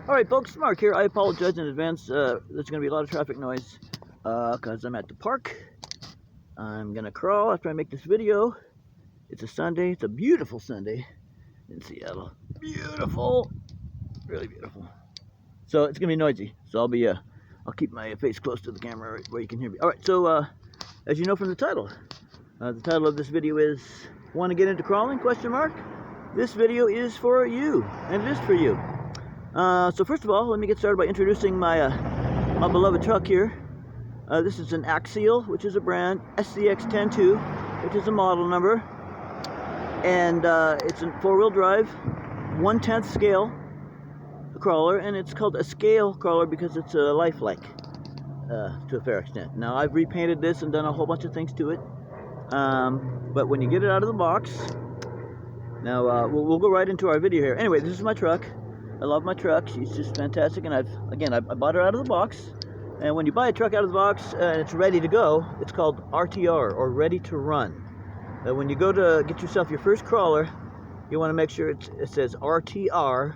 Alright folks, Mark here. I apologize in advance. There's going to be a lot of traffic noise because I'm at the park. I'm going to crawl after I make this video. It's a Sunday. It's a beautiful Sunday in Seattle. Beautiful. Really beautiful. So it's going to be noisy. So I'll keep my face close to the camera where you can hear me. Alright, so as you know from the title of this video is Want to get into crawling? Question mark. This video is for you, and it is for you. So first of all, let me get started by introducing my my beloved truck here. This is an Axial, which is a brand, SCX102, which is a model number, and it's a four-wheel drive, 1/10 scale crawler, and it's called a scale crawler because it's lifelike to a fair extent. Now I've repainted this and done a whole bunch of things to it, but when you get it out of the box, now we'll go right into our video here. Anyway, this is my truck. I love my truck. She's just fantastic, and I bought her out of the box. And when you buy a truck out of the box and it's ready to go, it's called RTR, or ready to run. When you go to get yourself your first crawler, you want to make sure it says RTR,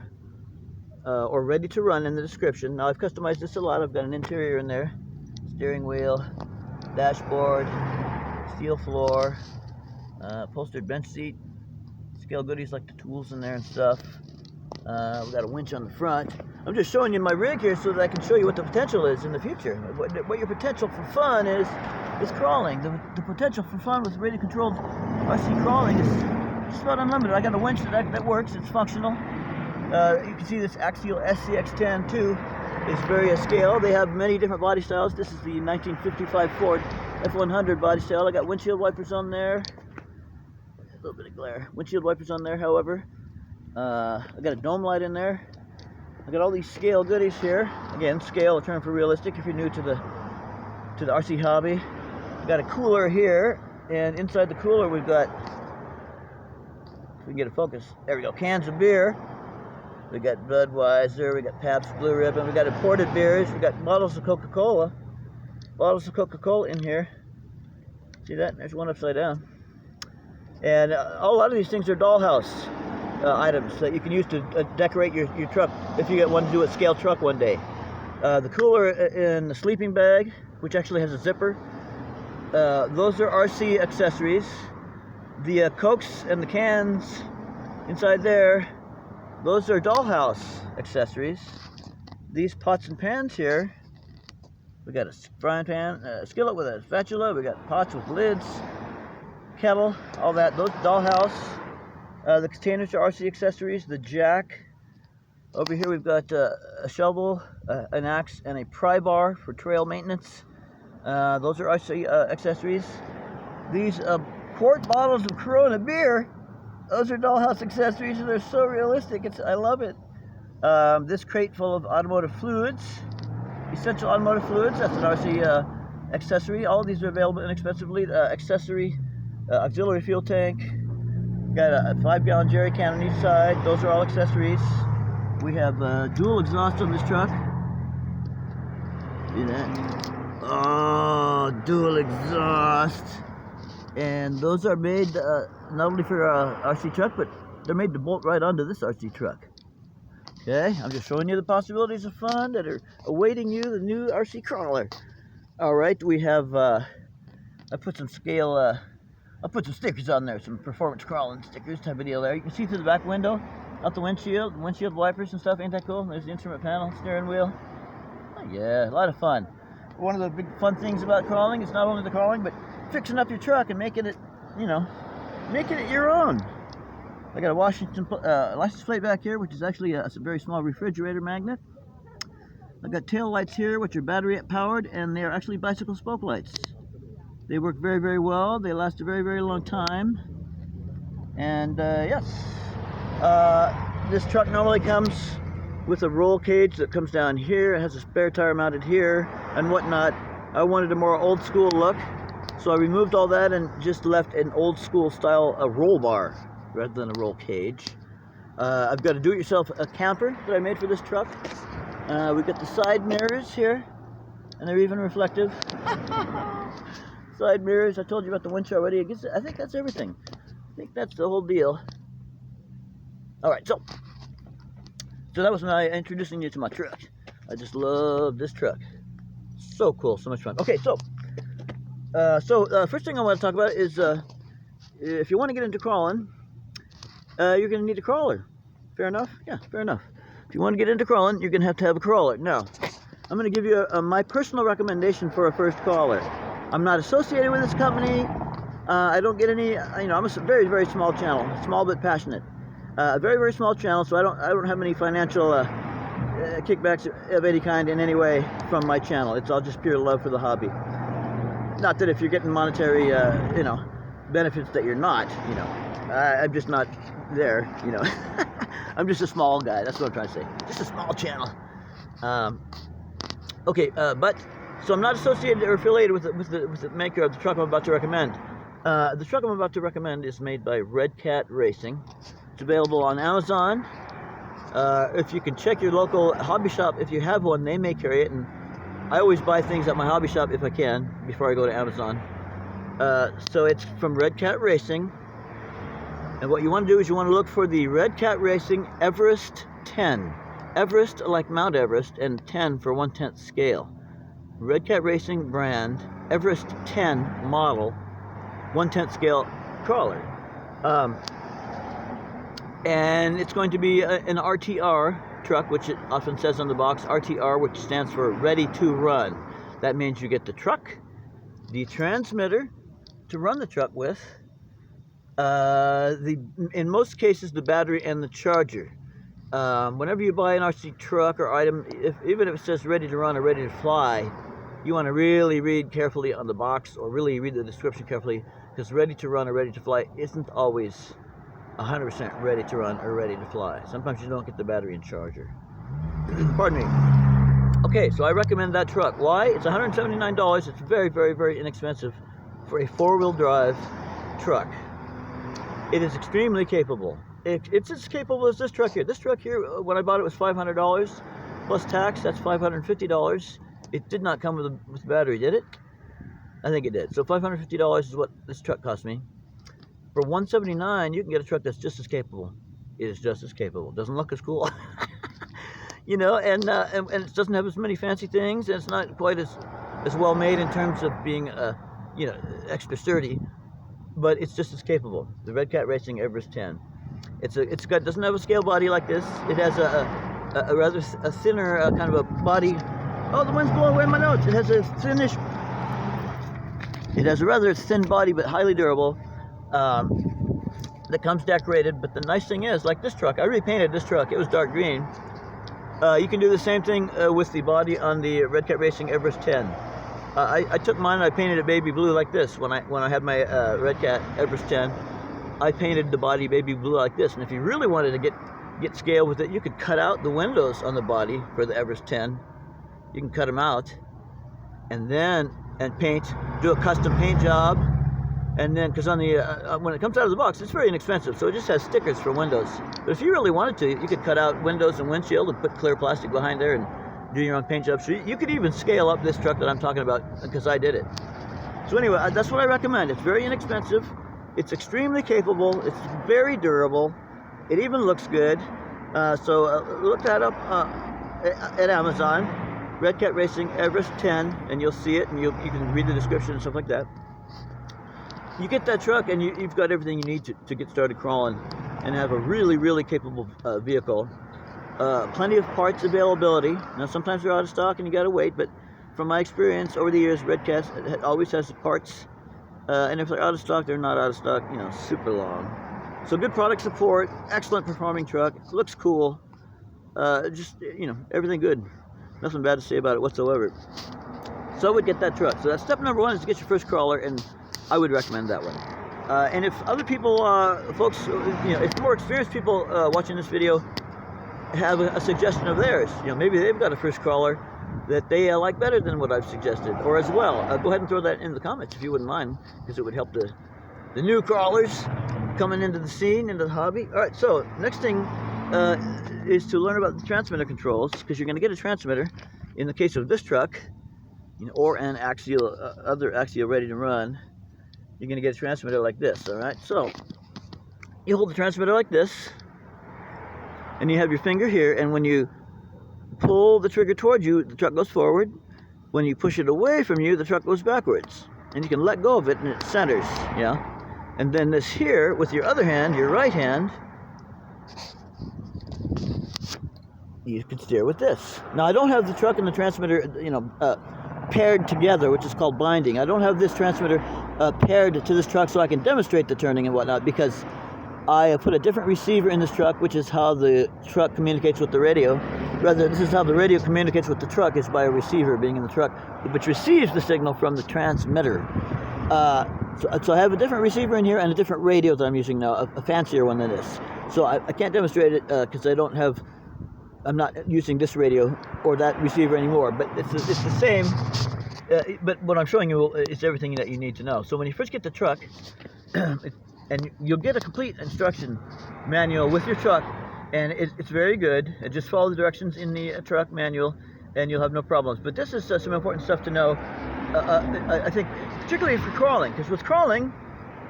or ready to run in the description. Now I've customized this a lot. I've got an interior in there, steering wheel, dashboard, steel floor, upholstered bench seat, scale goodies like the tools in there and stuff. We've got a winch on the front. I'm just showing you my rig here so that I can show you what the potential is in the future. What your potential for fun is crawling. The potential for fun with radio controlled RC crawling is just about unlimited. I got a winch that works. It's functional. You can see this Axial SCX102 is various scale. They have many different body styles. This is the 1955 Ford F100 body style. I got windshield wipers on there. A little bit of glare. Windshield wipers on there, however. I got a dome light in there. I got all these scale goodies here. Again, scale, a term for realistic if you're new to the RC hobby. We got a cooler here, and inside the cooler we've got, if we can get a focus, there we go, cans of beer. We got Budweiser, we got Pabst Blue Ribbon, we got imported beers, we got bottles of Coca-Cola. Bottles of Coca-Cola in here. See that? There's one upside down. And a lot of these things are dollhouse items that you can use to decorate your truck if you want to do a scale truck one day. The cooler in the sleeping bag, which actually has a zipper, those are RC accessories. The Cokes and the cans inside there, those are dollhouse accessories. These pots and pans here, we got a frying pan, a skillet with a spatula, we got pots with lids, kettle, all that, those dollhouse. The containers are RC accessories, the jack. Over here we've got a shovel, an axe, and a pry bar for trail maintenance. Those are RC accessories. These quart bottles of Corona beer, those are dollhouse accessories, and they're so realistic. I love it. This crate full of automotive fluids, essential automotive fluids, that's an RC accessory. All of these are available inexpensively. Auxiliary fuel tank. Got a 5-gallon jerry can on each side. Those are all accessories. We have dual exhaust on this truck. See that? Oh, dual exhaust. And those are made not only for RC truck, but they're made to bolt right onto this RC truck. Okay, I'm just showing you the possibilities of fun that are awaiting you, the new RC crawler. All right, we have, I put some scale, I'll put some stickers on there, some performance crawling stickers type of deal there. You can see through the back window, out the windshield wipers and stuff. Ain't that cool? There's the instrument panel, steering wheel. Oh, yeah, a lot of fun. One of the big fun things about crawling is not only the crawling, but fixing up your truck and making it, making it your own. I got a Washington license plate back here, which is actually a very small refrigerator magnet. I've got tail lights here, which are battery powered, and they are actually bicycle spoke lights. They work very, very well. They last a very, very long time. And yes, this truck normally comes with a roll cage that comes down here. It has a spare tire mounted here and whatnot. I wanted a more old school look, so I removed all that and just left an old school style roll bar rather than a roll cage. I've got a do-it-yourself camper that I made for this truck. We've got the side mirrors here, and they're even reflective. Side mirrors, I told you about the winch already. I think that's everything. I think that's the whole deal. Alright, so So that was my introducing you to my truck. I just love this truck. So cool, so much fun. Okay, so first thing I want to talk about is if you want to get into crawling, you're going to need a crawler. Fair enough? Yeah, fair enough. If you want to get into crawling, you're going to have a crawler. Now, I'm going to give you my personal recommendation for a first crawler. I'm not associated with this company. I don't get any, I'm a very, very small channel, small but passionate. A very, very small channel, so I don't have any financial kickbacks of any kind in any way from my channel. It's all just pure love for the hobby. Not that if you're getting monetary, benefits that you're not, I'm just not there, I'm just a small guy. That's what I'm trying to say. Just a small channel. So I'm not associated or affiliated with the maker of the truck I'm about to recommend. The truck I'm about to recommend is made by Cat Racing. It's available on Amazon. If you can check your local hobby shop, if you have one, they may carry it. And I always buy things at my hobby shop if I can before I go to Amazon. So it's from Cat Racing. And what you want to do is you want to look for the Cat Racing Everest 10. Everest like Mount Everest, and 10 for 1/10 scale. Cat Racing brand, Everest 10 model, 1/10 scale crawler. And it's going to be an RTR truck, which it often says on the box, RTR, which stands for ready to run. That means you get the truck, the transmitter to run the truck with, in most cases the battery and the charger. Whenever you buy an RC truck or item, even if it says ready to run or ready to fly, you want to really read carefully on the box, or really read the description carefully, because ready to run or ready to fly isn't always 100% ready to run or ready to fly. Sometimes you don't get the battery and charger. Pardon me. Okay, so I recommend that truck. Why? It's $179. It's very, very, very inexpensive for a four-wheel drive truck. It is extremely capable. It's as capable as this truck here. This truck here, when I bought it, was $500 plus tax. That's $550. It did not come with a battery, did it? I think it did. So $550 is what this truck cost me. For $179, you can get a truck that's just as capable. It is just as capable. Doesn't look as cool, and it doesn't have as many fancy things, and it's not quite as well made in terms of being, extra sturdy. But it's just as capable. The Cat Racing Everest 10. Doesn't have a scale body like this. It has a rather thinner kind of a body. Oh, the wind's blowing away my notes. It has a rather thin body, but highly durable. That comes decorated. But the nice thing is, like this truck, I repainted this truck. It was dark green. You can do the same thing with the body on the Cat Racing Everest 10. I took mine and I painted it baby blue like this. When I had my Cat Everest 10, I painted the body baby blue like this. And if you really wanted to get scale with it, you could cut out the windows on the body for the Everest 10. You can cut them out, and do a custom paint job. And then, because on the when it comes out of the box, it's very inexpensive, so it just has stickers for windows. But if you really wanted to, you could cut out windows and windshield and put clear plastic behind there and do your own paint job. So you could even scale up this truck that I'm talking about, because I did it. So anyway, that's what I recommend. It's very inexpensive. It's extremely capable. It's very durable. It even looks good. So look that up at Amazon. Cat Racing Everest 10, and you'll see it, and you can read the description and stuff like that. You get that truck, and you've got everything you need to get started crawling and have a really, really capable vehicle. Plenty of parts availability. Now, sometimes they're out of stock, and you got to wait, but from my experience over the years, Cat always has the parts, and if they're out of stock, they're not out of stock, super long. So good product support, excellent performing truck, looks cool, everything good. Nothing bad to say about it whatsoever. So I would get that truck. So that's step number one, is to get your first crawler, and I would recommend that one. And if other people, folks, if more experienced people watching this video have a suggestion of theirs, maybe they've got a first crawler that they like better than what I've suggested, or as well, go ahead and throw that in the comments if you wouldn't mind, because it would help the new crawlers coming into the scene, into the hobby. All right, so next thing is to learn about the transmitter controls, because you're going to get a transmitter in the case of this truck, or an other axial ready to run. You're going to get a transmitter like this. All right, so you hold the transmitter like this, and you have your finger here, and when you pull the trigger towards you, the truck goes forward. When you push it away from you, the truck goes backwards. And you can let go of it and it centers, yeah? And then this here, with your other hand, your right hand, you can steer with this. Now, I don't have the truck and the transmitter, you know, paired together, which is called binding. I don't have this transmitter paired to this truck so I can demonstrate the turning and whatnot, because I put a different receiver in this truck, which is how the truck communicates with the radio. Rather, this is how the radio communicates with the truck, is by a receiver being in the truck, which receives the signal from the transmitter. So I have a different receiver in here and a different radio that I'm using now, a fancier one than this. So I can't demonstrate it because I'm not using this radio or that receiver anymore, but it's the same. But what I'm showing you is everything that you need to know. So when you first get the truck, and you'll get a complete instruction manual with your truck, and it's very good. Just follow the directions in the truck manual, and you'll have no problems. But this is some important stuff to know. I think, particularly if you're crawling, because with crawling,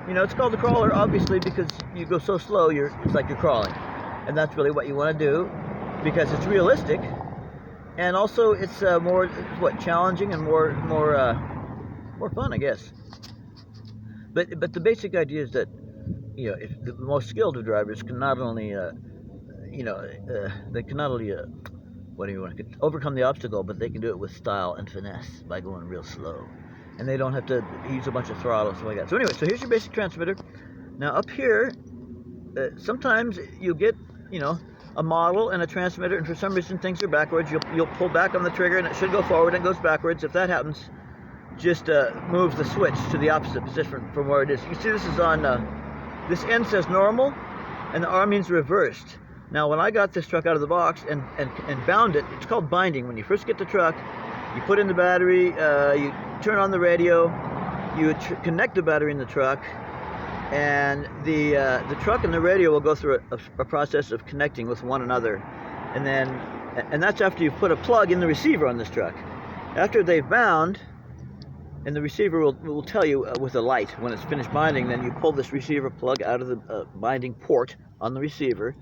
you know, it's called the crawler, obviously, because you go so slow, it's like you're crawling. And that's really what you want to do, because it's realistic, and also it's more, challenging and more fun, I guess. But the basic idea is that, you know, if the most skilled of drivers can not only, they can not only, overcome the obstacle, but they can do it with style and finesse by going real slow. And they don't have to use a bunch of throttle, stuff like that. So anyway, so here's your basic transmitter. Now up here, sometimes you'll get, you know, a model and a transmitter, and for some reason things are backwards. You'll pull back on the trigger and it should go forward and it goes backwards. If that happens, just move the switch to the opposite position from where it is. You see this is on, this end says normal and the R means reversed. Now when I got this truck out of the box and bound it, it's called binding. When you first get the truck, you put in the battery, you turn on the radio, you connect the battery in the truck, and the truck and the radio will go through a process of connecting with one another, and that's after you've put a plug in the receiver on this truck. After they've bound, and the receiver will tell you with a light when it's finished binding, then you pull this receiver plug out of the binding port on the receiver,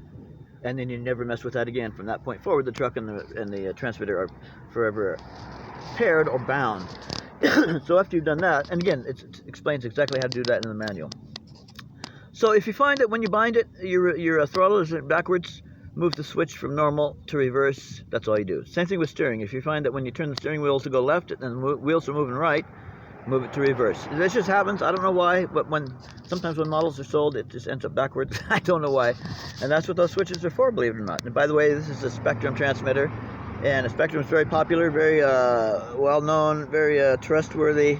and then you never mess with that again. From that point forward, the truck and the transmitter are forever paired or bound. So after you've done that, and again, it explains exactly how to do that in the manual. So if you find that when you bind it, your throttle is backwards, move the switch from normal to reverse. That's all you do. Same thing with steering. If you find that when you turn the steering wheel to go left and the wheels are moving right, move it to reverse. This just happens. I don't know why, but sometimes when models are sold, it just ends up backwards. I don't know why. And that's what those switches are for, believe it or not. And by the way, this is a Spectrum transmitter. And a Spectrum is very popular, very well-known, very trustworthy.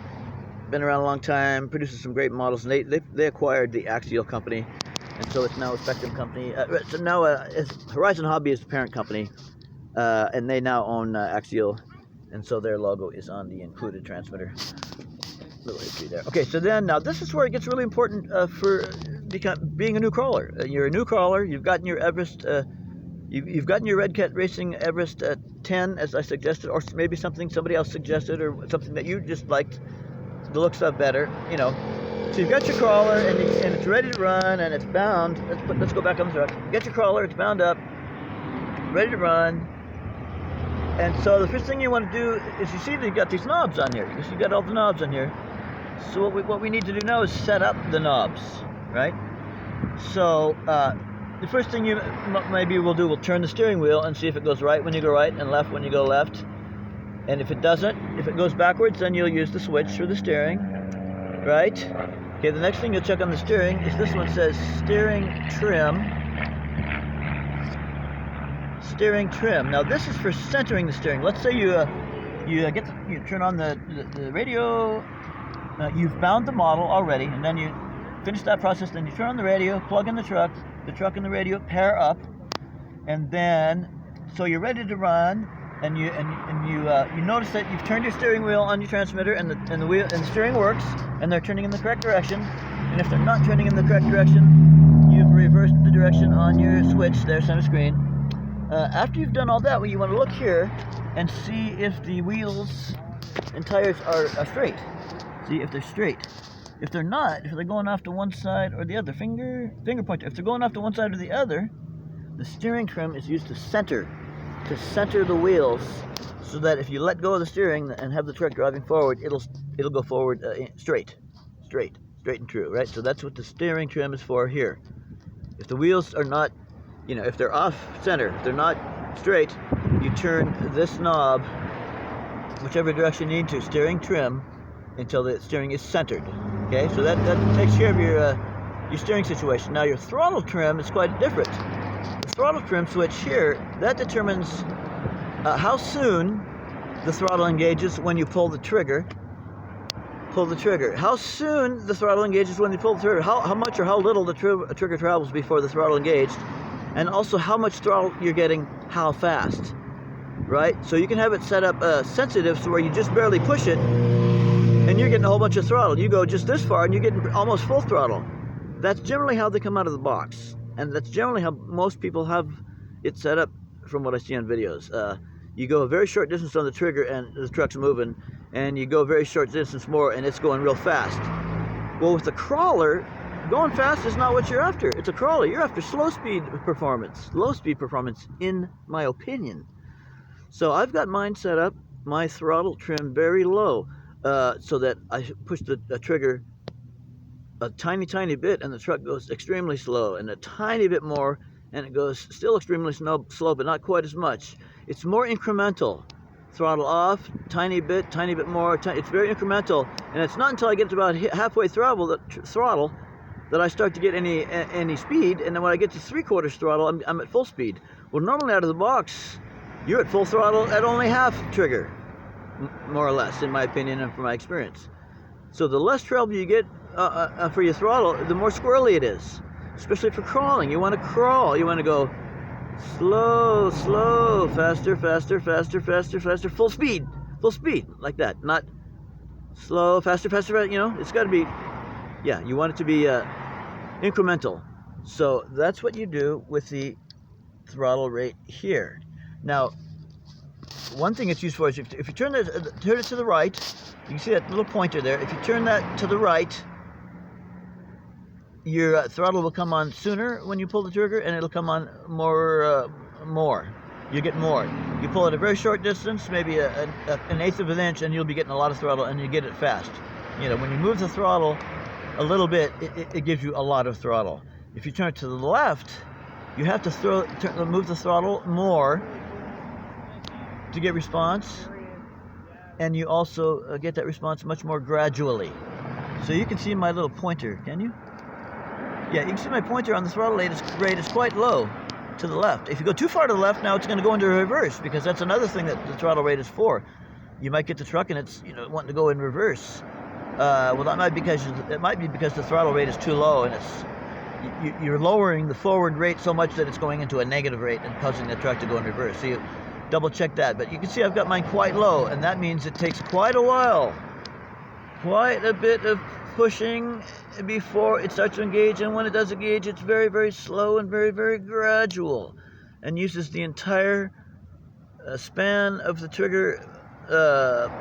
Been around a long time, produces some great models. And they acquired the Axial company. And so it's now a Spectrum company. So now Horizon Hobby is the parent company. And they now own Axial. And so their logo is on the included transmitter. Little history there. Okay, so then now this is where it gets really important for being a new crawler. You're a new crawler. You've gotten your Everest. You've gotten your Red Cat Racing Everest 10, as I suggested, or maybe somebody else suggested, or something that you just liked the looks of better. You know. So you've got your crawler and it's ready to run and it's bound. Let's go back on the truck. Get your crawler. It's bound up, ready to run. And so the first thing you want to do is, you see that you've got these knobs on here. You've got all the knobs on here. So what we need to do now is set up the knobs, right? So the first thing you maybe will do, we'll turn the steering wheel and see if it goes right when you go right and left when you go left. And if it doesn't, if it goes backwards, then you'll use the switch for the steering, right? Okay, the next thing you'll check on the steering is this one says steering trim. Steering trim. Now this is for centering the steering. Let's say you turn on the radio. You've bound the model already, and then you finish that process. Then you turn on the radio, plug in the truck and the radio pair up, and then so you're ready to run. And you notice that you've turned your steering wheel on your transmitter, and the steering works, and they're turning in the correct direction. And if they're not turning in the correct direction, you've reversed the direction on your switch there, center screen. After you've done all that, well, you want to look here and see if the wheels and tires are straight. See if they're straight. If they're not, if they're going off to one side or the other, finger pointer. If they're going off to one side or the other, The steering trim is used to center the wheels, so that if you let go of the steering and have the truck driving forward, it'll go forward straight and true, right? So that's what the steering trim is for here. If the wheels are not, if they're off center, if they're not straight, you turn this knob whichever direction you need to, steering trim, until the steering is centered. Okay, so that takes care of your steering situation. Now your throttle trim is quite different. The throttle trim switch here, that determines how soon the throttle engages when you pull the trigger. How soon the throttle engages when you pull the trigger. How much or how little the trigger travels before the throttle engaged. And also how much throttle you're getting, how fast. Right? So you can have it set up sensitive so where you just barely push it and you're getting a whole bunch of throttle. You go just this far and you're getting almost full throttle. That's generally how they come out of the box. And that's generally how most people have it set up from what I see on videos. You go a very short distance on the trigger and the truck's moving, and you go a very short distance more and it's going real fast. Well, with the crawler, going fast is not what you're after. It's a crawler. You're after low speed performance, in my opinion. So I've got mine set up, my throttle trim very low, so that I push the trigger a tiny bit and the truck goes extremely slow, and a tiny bit more and it goes still extremely slow, but not quite as much. It's more incremental. Throttle off, tiny bit more. It's very incremental, and it's not until I get to about halfway throttle that I start to get any speed. And then when I get to 3/4 throttle, I'm at full speed. Well, normally out of the box, you're at full throttle at only half trigger, more or less, in my opinion and from my experience. So the less trouble you get for your throttle, the more squirrely it is, especially for crawling. You want to crawl. You want to go slow, faster, full speed, like that. Not slow, faster, it's got to be, you want it to be incremental. So that's what you do with the throttle rate here. Now, one thing it's used for is if you turn it to the right, you can see that little pointer there. If you turn that to the right, your throttle will come on sooner when you pull the trigger, and it'll come on more. You get more. You pull at a very short distance, maybe an 1/8 of an inch, and you'll be getting a lot of throttle, and you get it fast. When you move the throttle a little bit, it gives you a lot of throttle. If you turn it to the left, you have to move the throttle more to get response, and you also get that response much more gradually. So you can see my little pointer, can you? Yeah, you can see my pointer on the throttle rate is quite low to the left. If you go too far to the left, now it's going to go into reverse, because that's another thing that the throttle rate is for. You might get the truck and it's wanting to go in reverse. Well, that might be because the throttle rate is too low, and you're lowering the forward rate so much that it's going into a negative rate and causing the truck to go in reverse. So you double check that. But you can see I've got mine quite low, and that means it takes quite a while, quite a bit of pushing before it starts to engage. And when it does engage, it's very, very slow and very, very gradual, and uses the entire span of the trigger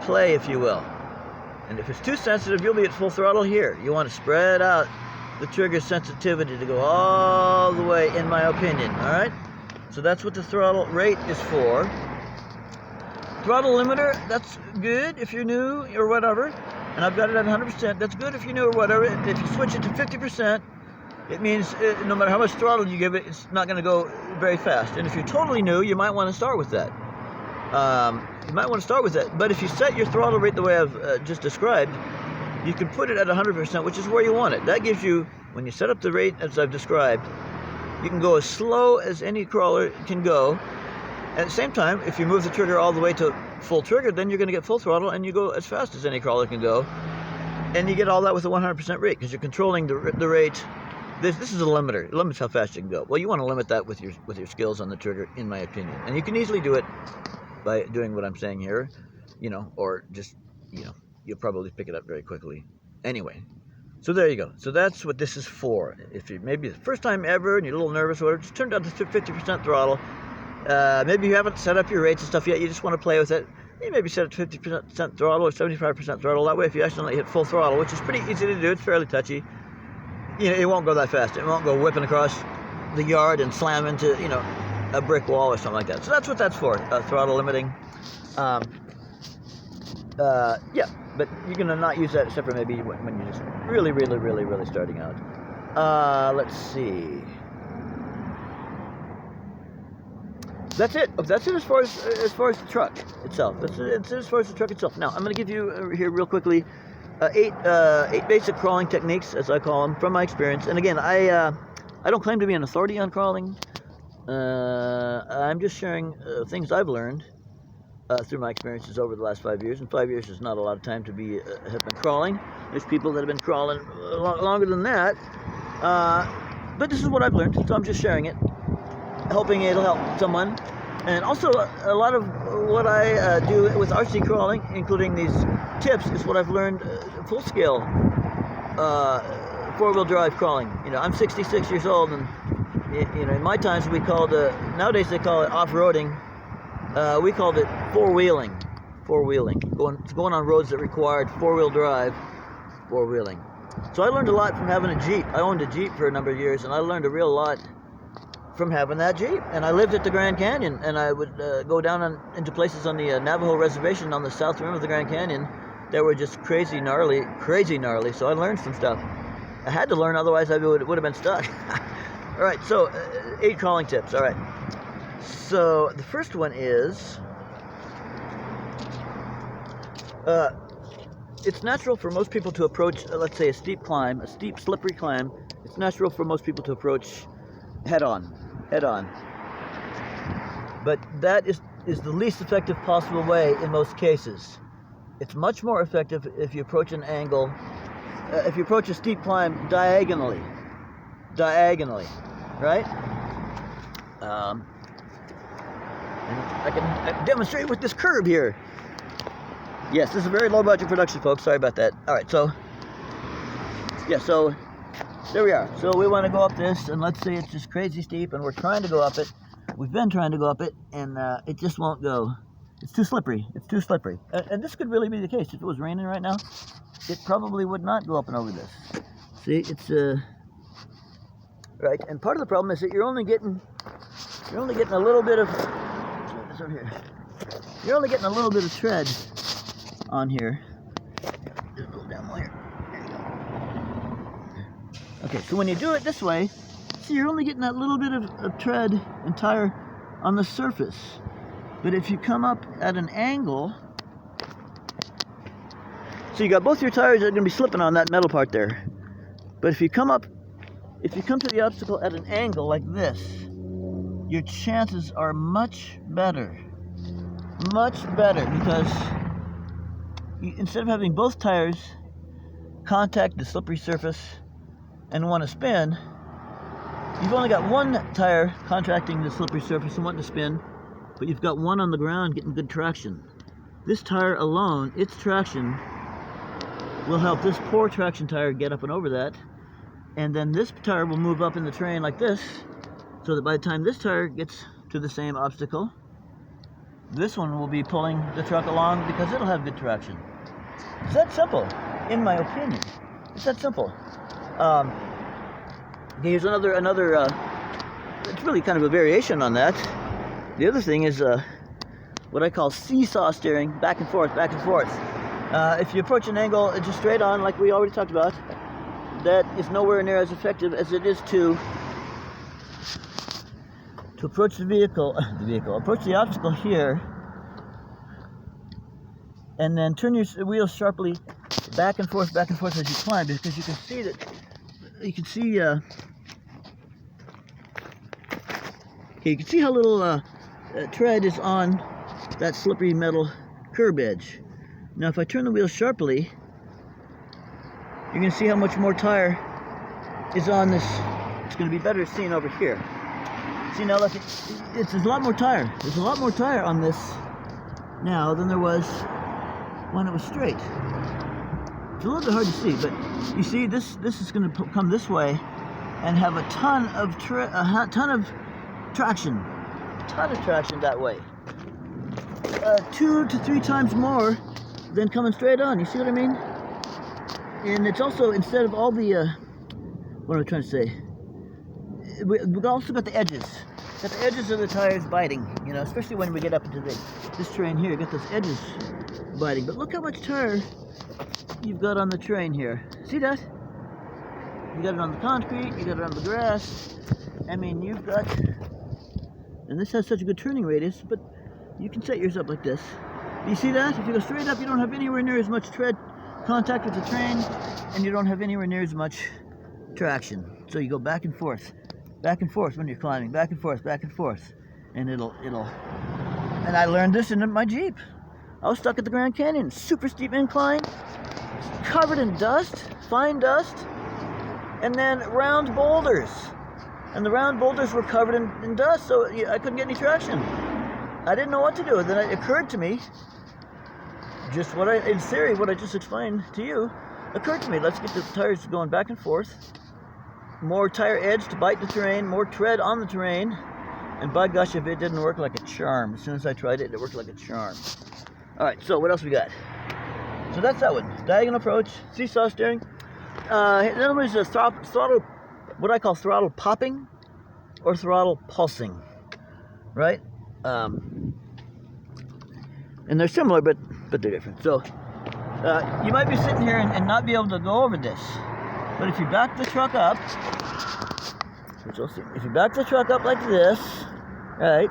play, if you will. And if it's too sensitive, you'll be at full throttle here. You want to spread out the trigger sensitivity to go all the way, in my opinion. All right, so that's what the throttle rate is for. Throttle limiter, that's good if you're new or whatever, and I've got it at 100%. That's good if you're new or whatever. If you switch it to 50%, it means no matter how much throttle you give it, it's not going to go very fast. And if you're totally new, you might want to start with that. But if you set your throttle rate the way I've just described, you can put it at 100%, which is where you want it. That gives you, when you set up the rate as I've described, you can go as slow as any crawler can go. At the same time, if you move the trigger all the way to full trigger, then you're going to get full throttle, and you go as fast as any crawler can go. And you get all that with a 100% rate, because you're controlling the rate. This is a limiter. It limits how fast you can go. Well, you want to limit that with your skills on the trigger, in my opinion. And you can easily do it by doing what I'm saying here, or just, you'll probably pick it up very quickly. Anyway, so there you go. So that's what this is for. If you maybe the first time ever and you're a little nervous or whatever, just turn down to 50% throttle. Maybe you haven't set up your rates and stuff yet. You just want to play with it. You maybe set it to 50% throttle or 75% throttle. That way, if you accidentally hit full throttle, which is pretty easy to do, it's fairly touchy, it won't go that fast. It won't go whipping across the yard and slam into, you know, a brick wall or something like that. So that's what that's for, throttle limiting. Yeah, but you're going to not use that except for maybe when you're just really starting out. Let's see. That's it. That's it as far as the truck itself. That's it as far as the truck itself. Now I'm going to give you here real quickly eight basic crawling techniques, as I call them, from my experience. And again, I don't claim to be an authority on crawling. I'm just sharing things I've learned through my experiences over the last 5 years. And 5 years is not a lot of time to be have been crawling. There's people that have been crawling longer than that. But this is what I've learned, so I'm just sharing it, hoping it'll help someone. And also, a lot of what I do with RC crawling, including these tips, is what I've learned full-scale four-wheel drive crawling. You know, I'm 66 years old, and you know, in my times we called nowadays they call it off-roading. We called it four-wheeling, going on roads that required four-wheel drive, four-wheeling. So I learned a lot from having a Jeep. I owned a Jeep for a number of years, and I learned a real lot from having that Jeep. And I lived at the Grand Canyon, and I would go down into places on the Navajo Reservation on the south rim of the Grand Canyon that were just crazy gnarly. So I learned some stuff. I had to learn, otherwise I would have been stuck. All right, so 8 crawling tips. All right. So the first one is, it's natural for most people to approach, let's say, a steep climb, a steep, slippery climb. It's natural for most people to approach head on. But that is the least effective possible way in most cases. It's much more effective if you approach an angle, if you approach a steep climb diagonally, right? And I can demonstrate with this curve here. Yes, this is a very low budget production, folks. Sorry about that. All right, so yeah, so there we are. So we want to go up this, and let's say it's just crazy steep, and we're trying to go up it. We've been trying to go up it, and it just won't go. It's too slippery. And this could really be the case. If it was raining right now, it probably would not go up and over this. See, it's right. And part of the problem is that you're only getting a little bit of. This over here. You're only getting a little bit of tread on here. Just go down more here. There you go. Okay, so when you do it this way, see, you're only getting that little bit of tread and tire on the surface. But if you come up at an angle, so you got both your tires that are going to be slipping on that metal part there. But if you come to the obstacle at an angle like this, your chances are much better, because instead of having both tires contact the slippery surface and want to spin, you've only got one tire contacting the slippery surface and wanting to spin, but you've got one on the ground getting good traction. This tire alone, its traction, will help this poor traction tire get up and over that, and then this tire will move up in the terrain like this, so that by the time this tire gets to the same obstacle, this one will be pulling the truck along because it'll have good traction. It's that simple, in my opinion. It's that simple. Here's another. It's really kind of a variation on that. The other thing is what I call seesaw steering, back and forth. If you approach an angle just straight on, like we already talked about, that is nowhere near as effective as it is to approach approach the obstacle here, and then turn your wheels sharply back and forth as you climb, because you can see how little tread is on that slippery metal curb edge. Now if I turn the wheels sharply, you're going to see how much more tire is on this. It's going to be better seen over here. See, now look, there's a lot more tire. There's a lot more tire on this now than there was when it was straight. It's a little bit hard to see, but you see, this is going to come this way and have a ton of traction that way. 2 to 3 times more than coming straight on. You see what I mean? And it's also, instead of all the what am I trying to say? we've also got the edges. Got the edges of the tires biting, you know, especially when we get up into this terrain here. You got those edges biting. But look how much tire you've got on the terrain here. See that? You got it on the concrete, you got it on the grass. I mean, you've got, and this has such a good turning radius, but you can set yours up like this. You see that? If you go straight up, you don't have anywhere near as much tread contact with the terrain, and you don't have anywhere near as much traction. So you go back and forth when you're climbing, back and forth, and it'll. And I learned this in my Jeep. I was stuck at the Grand Canyon, super steep incline, covered in dust, fine dust, and then round boulders. And the round boulders were covered in dust, so I couldn't get any traction. I didn't know what to do. Then it occurred to me, in theory, what I just explained to you, occurred to me. Let's get the tires going back and forth. More tire edge to bite the terrain, more tread on the terrain, and by gosh, if it didn't work like a charm. As soon as I tried it, it worked like a charm. All right, so what else we got? So that's that one. Diagonal approach, seesaw steering. In other words, a throttle, what I call throttle popping or throttle pulsing, right? And they're similar, but they're different. So you might be sitting here and not be able to go over this. But if you back the truck up, which you'll see, if you back the truck up like this, right,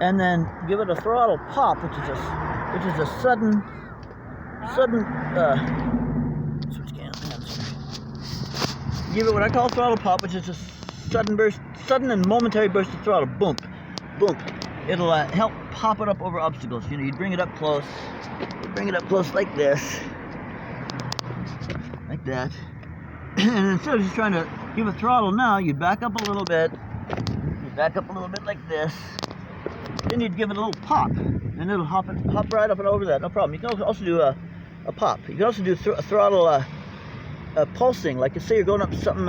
and then give it a throttle pop, which is a sudden switch cam. Give it what I call throttle pop, which is a sudden and momentary burst of throttle. Boom, boom. It'll help pop it up over obstacles. You know, you bring it up close. You bring it up close like this. Like that. And instead of just trying to give a throttle now, you back up a little bit. You back up a little bit like this. Then you'd give it a little pop. And it'll hop right up and over that. No problem. You can also do a pop. You can also do a throttle pulsing. Like, say you're going up something.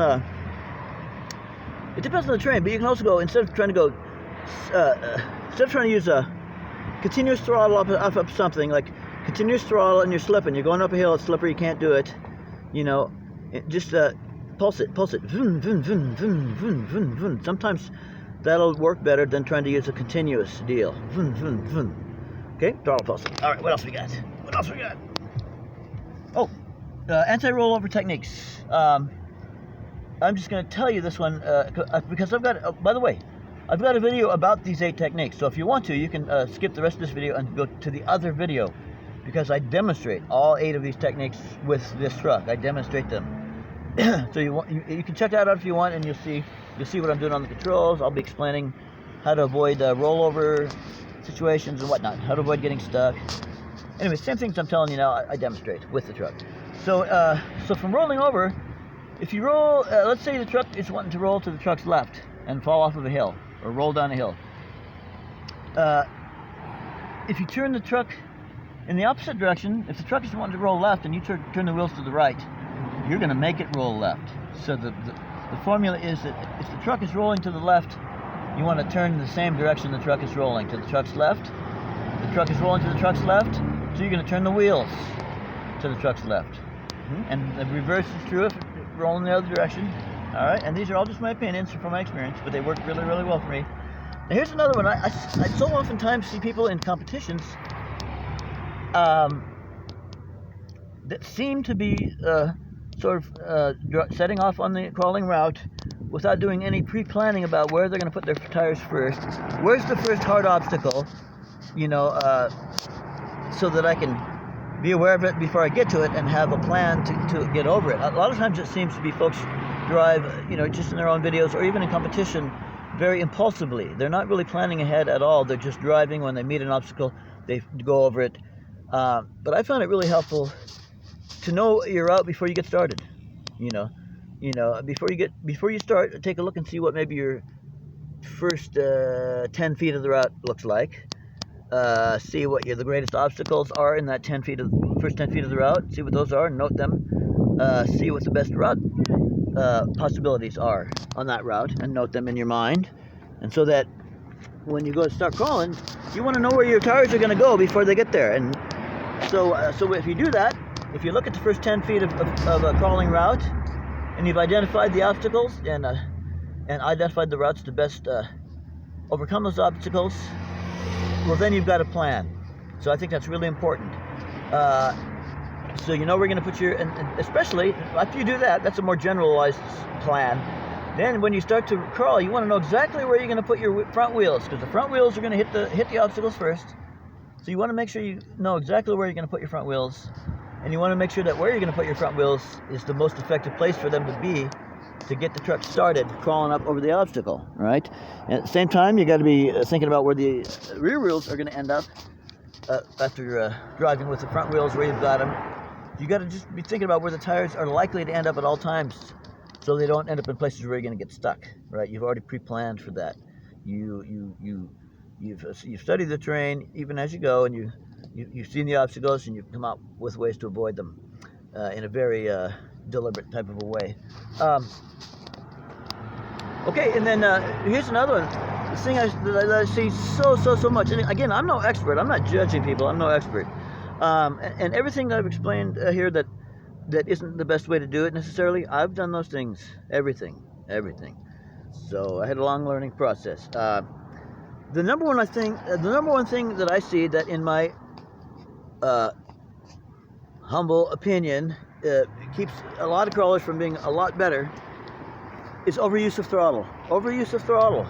It depends on the terrain, but you can also go, instead of trying to use a continuous throttle up something, like continuous throttle and you're slipping. You're going up a hill, it's slippery, you can't do it. You know, just pulse it. Vroom, vroom, vroom, vroom, vroom, vroom, vroom. Sometimes that'll work better than trying to use a continuous deal. Vroom, vroom, vroom. Okay, throttle pulsing. All right, what else we got? Oh, anti-rollover techniques. I'm just going to tell you this one because I've got, by the way, I've got a video about these 8 techniques. So if you want to, you can skip the rest of this video and go to the other video, because I demonstrate all 8 of these techniques with this truck. I demonstrate them. So you can check that out if you want, and you'll see what I'm doing on the controls. I'll be explaining how to avoid rollover situations and whatnot, how to avoid getting stuck. Anyway, same things I'm telling you now, I demonstrate with the truck. So so from rolling over, if you roll, let's say the truck is wanting to roll to the truck's left and fall off of a hill or roll down a hill. If you turn the truck in the opposite direction, if the truck is wanting to roll left and you turn the wheels to the right, you're going to make it roll left. So the formula is that if the truck is rolling to the left, you want to turn in the same direction the truck is rolling, to the truck's left. The truck is rolling to the truck's left, so you're going to turn the wheels to the truck's left. And the reverse is true if it's rolling the other direction. All right, and these are all just my opinions from my experience, but they work really, really well for me. Now here's another one. I so oftentimes see people in competitions that seem to be setting off on the crawling route without doing any pre-planning about where they're going to put their tires first. Where's the first hard obstacle, you know, so that I can be aware of it before I get to it and have a plan to get over it. A lot of times it seems to be folks drive, you know, just in their own videos or even in competition very impulsively. They're not really planning ahead at all. They're just driving. When they meet an obstacle, they go over it. But I found it really helpful to know your route before you get started. You know, before you start, take a look and see what maybe your first 10 feet of the route looks like. See what the greatest obstacles are in that first 10 feet of the route. See what those are and note them. See what the best route possibilities are on that route and note them in your mind. And so that when you go to start crawling, you want to know where your tires are going to go before they get there. And so if you do that, if you look at the first 10 feet of a crawling route and you've identified the obstacles and and identified the routes to best overcome those obstacles, well, then you've got a plan. So I think that's really important. So you know where you're going to put your, and especially after you do that, that's a more generalized plan. Then when you start to crawl, you want to know exactly where you're going to put your front wheels, because the front wheels are going to hit the obstacles first. So you want to make sure you know exactly where you're going to put your front wheels, and you want to make sure that where you're going to put your front wheels is the most effective place for them to be to get the truck started crawling up over the obstacle, right? And at the same time, you got to be thinking about where the rear wheels are going to end up after driving with the front wheels where you've got them. You got to just be thinking about where the tires are likely to end up at all times, so they don't end up in places where you're going to get stuck, right? You've already pre-planned for that. You've studied the terrain even as you go, and you've seen the obstacles, and you've come up with ways to avoid them in a very deliberate type of a way. Okay, and then here's another one. The thing that I see so much, and again, I'm no expert. I'm not judging people. I'm no expert. And everything that I've explained here that isn't the best way to do it necessarily, I've done those things. Everything. So I had a long learning process. The number one thing that I see that, in my humble opinion, keeps a lot of crawlers from being a lot better is overuse of throttle. Overuse of throttle.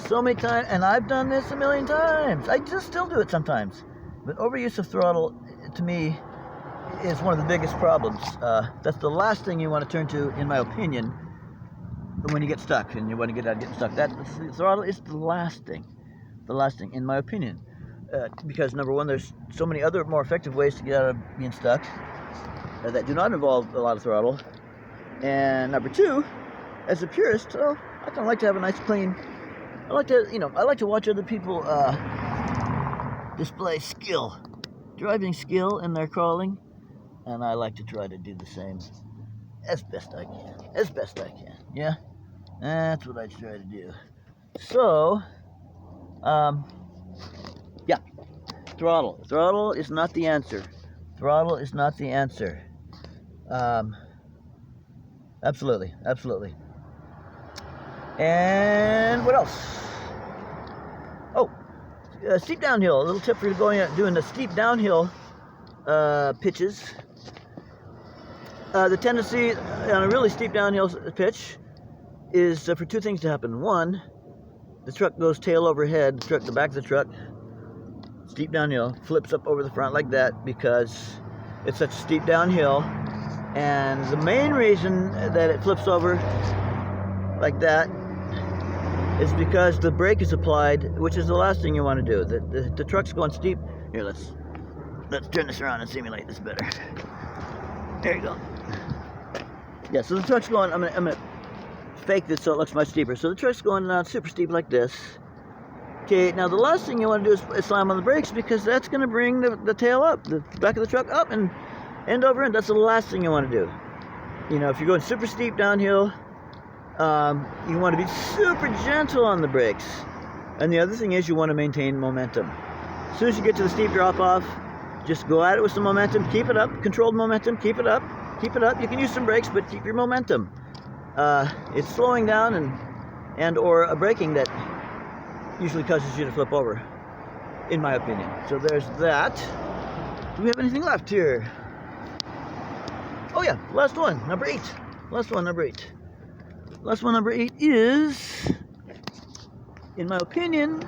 So many times, and I've done this a million times. I just still do it sometimes. But overuse of throttle, to me, is one of the biggest problems. That's the last thing you want to turn to, in my opinion, when you get stuck and you want to get out of getting stuck. That the throttle is the last thing, in my opinion, because number one, there's so many other more effective ways to get out of being stuck that do not involve a lot of throttle. And number two, as a purist, I kind of like to have a nice clean. I like to watch other people display skill, driving skill in their crawling, and I like to try to do the same as best I can. Yeah, that's what I try to do. So, yeah, throttle is not the answer. Absolutely. And what else? Oh, steep downhill. A little tip for doing the steep downhill pitches. The tendency on a really steep downhill pitch is for two things to happen. One, the truck goes tail over head. The back of the truck, steep downhill, flips up over the front like that because it's such a steep downhill. And the main reason that it flips over like that is because the brake is applied, which is the last thing you want to do. The truck's going steep. Here, let's turn this around and simulate this better. There you go. Yeah, so the truck's going, I'm gonna fake this so it looks much steeper. So the truck's going down super steep like this. Okay, now the last thing you want to do is slam on the brakes, because that's going to bring the tail up, the back of the truck up and end over, and that's the last thing you want to do. You know, if you're going super steep downhill, you want to be super gentle on the brakes. And the other thing is you want to maintain momentum. As soon as you get to the steep drop-off, just go at it with some momentum. Keep it up, controlled momentum. Keep it up. You can use some brakes, but keep your momentum. It's slowing down and or braking that usually causes you to flip over, in my opinion. So there's that. Do we have anything left here? Oh yeah, last one, number 8. Last one, number 8 is, in my opinion,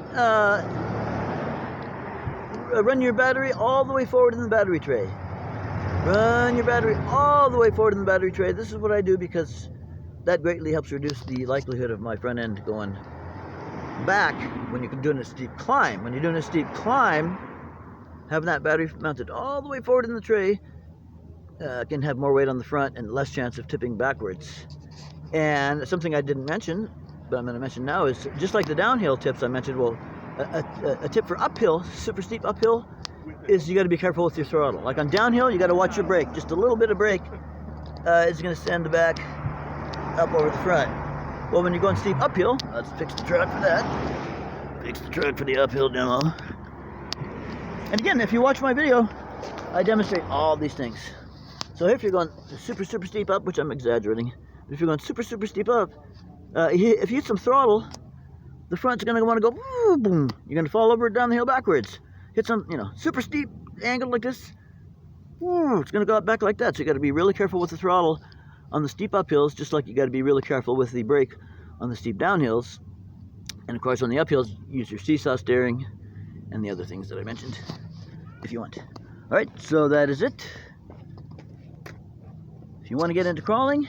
run your battery all the way forward in the battery tray. Run your battery all the way forward in the battery tray. This is what I do because that greatly helps reduce the likelihood of my front end going back when you're doing a steep climb. When you're doing a steep climb, having that battery mounted all the way forward in the tray can have more weight on the front and less chance of tipping backwards. And something I didn't mention, but I'm going to mention now, is just like the downhill tips I mentioned. Well, a tip for uphill, super steep uphill, is you got to be careful with your throttle. Like on downhill, you got to watch your brake. Just a little bit of brake is going to send the back up over the front. Well, when you're going steep uphill, let's fix the truck for that. Fix the truck for the uphill demo. And again, if you watch my video, I demonstrate all these things. So if you're going super steep up, which I'm exaggerating, if you're going super steep up, if you hit some throttle, the front's going to want to go boom. You're going to fall over down the hill backwards. Hit some, super steep angle like this. It's going to go back like that. So you got to be really careful with the throttle on the steep uphills, just like you got to be really careful with the brake on the steep downhills. And of course, on the uphills, use your seesaw steering and the other things that I mentioned, if you want. All right, so that is it. If you want to get into crawling,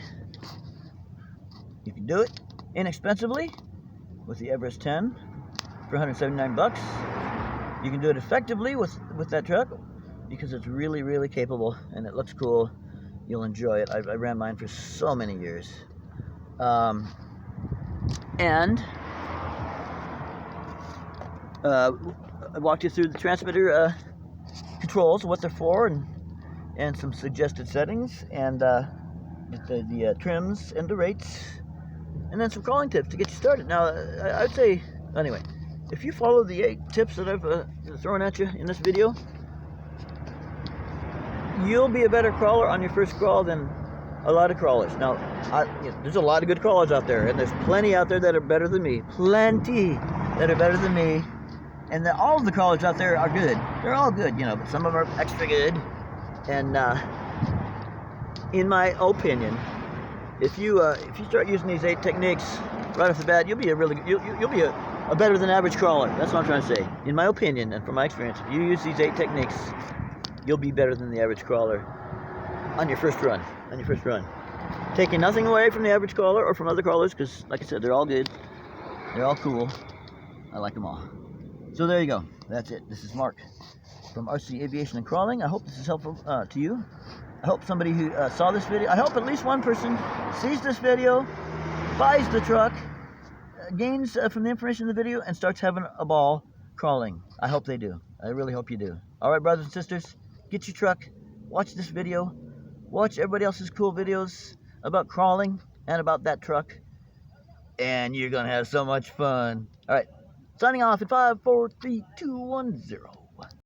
you can do it inexpensively with the Everest 10 for $179. You can do it effectively with that truck because it's really, really capable and it looks cool. You'll enjoy it. I ran mine for so many years. And I walked you through the transmitter controls, what they're for, and some suggested settings, and the trims and the rates, and then some crawling tips to get you started. Now, I would say, anyway, if you follow the 8 tips that I've thrown at you in this video, you'll be a better crawler on your first crawl than a lot of crawlers. Now, there's a lot of good crawlers out there, and there's plenty out there that are better than me. Plenty that are better than me. And all of the crawlers out there are good. They're all good, but some of them are extra good. And in my opinion, if you start using these 8 techniques right off the bat, you'll be a better than average crawler. That's what I'm trying to say. In my opinion, and from my experience, if you use these 8 techniques, you'll be better than the average crawler on your first run. Taking nothing away from the average crawler or from other crawlers, because, like I said, they're all good. They're all cool. I like them all. So there you go. That's it. This is Mark from RC Aviation and Crawling. I hope this is helpful to you. I hope somebody who saw this video, I hope at least one person sees this video, buys the truck, gains from the information in the video, and starts having a ball crawling. I hope they do. I really hope you do. All right, brothers and sisters, get your truck, watch this video, watch everybody else's cool videos about crawling and about that truck, and you're going to have so much fun. All right. Signing off in 5, 4, 3, 2, 1, 0.